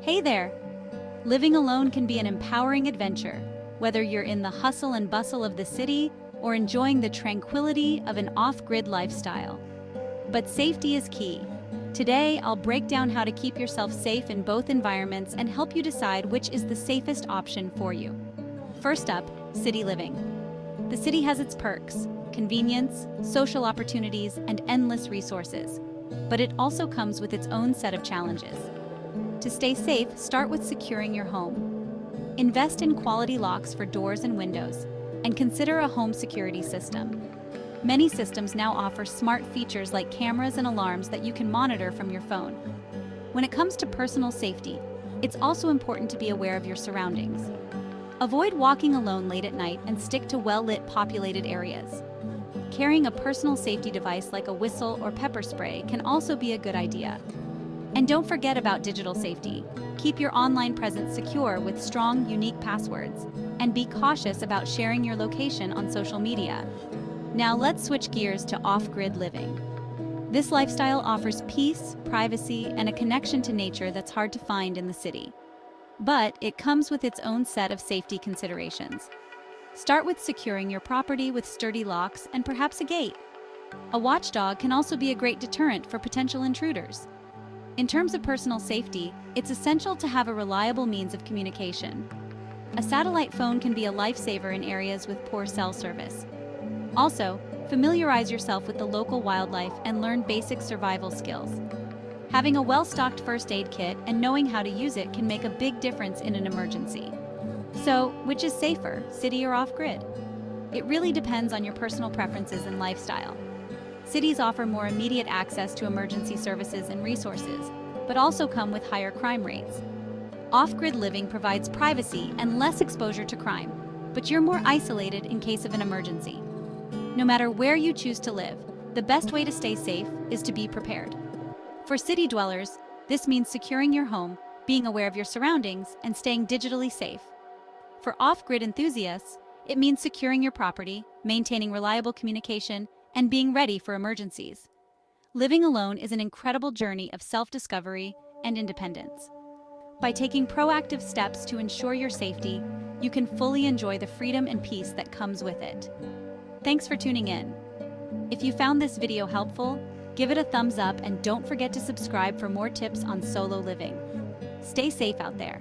Hey there! Living alone can be an empowering adventure, whether you're in the hustle and bustle of the city or enjoying the tranquility of an off-grid lifestyle. But safety is key. Today, I'll break down how to keep yourself safe in both environments and help you decide which is the safest option for you. First up, city living. The city has its perks, convenience, social opportunities, and endless resources. But it also comes with its own set of challenges. To stay safe, start with securing your home. Invest in quality locks for doors and windows, and consider a home security system. Many systems now offer smart features like cameras and alarms that you can monitor from your phone. When it comes to personal safety, it's also important to be aware of your surroundings. Avoid walking alone late at night and stick to well-lit populated areas. Carrying a personal safety device like a whistle or pepper spray can also be a good idea. And don't forget about digital safety. Keep your online presence secure with strong, unique passwords, and be cautious about sharing your location on social media. Now let's switch gears to off-grid living. This lifestyle offers peace, privacy, and a connection to nature that's hard to find in the city. But it comes with its own set of safety considerations. Start with securing your property with sturdy locks and perhaps a gate. A watchdog can also be a great deterrent for potential intruders. In terms of personal safety, it's essential to have a reliable means of communication. A satellite phone can be a lifesaver in areas with poor cell service. Also, familiarize yourself with the local wildlife and learn basic survival skills. Having a well-stocked first aid kit and knowing how to use it can make a big difference in an emergency. So, which is safer, city or off-grid? It really depends on your personal preferences and lifestyle. Cities offer more immediate access to emergency services and resources, but also come with higher crime rates. Off-grid living provides privacy and less exposure to crime, but you're more isolated in case of an emergency. No matter where you choose to live, the best way to stay safe is to be prepared. For city dwellers, this means securing your home, being aware of your surroundings, and staying digitally safe. For off-grid enthusiasts, it means securing your property, maintaining reliable communication, and being ready for emergencies. Living alone is an incredible journey of self-discovery and independence. By taking proactive steps to ensure your safety, you can fully enjoy the freedom and peace that comes with it. Thanks for tuning in. If you found this video helpful, give it a thumbs up and don't forget to subscribe for more tips on solo living. Stay safe out there.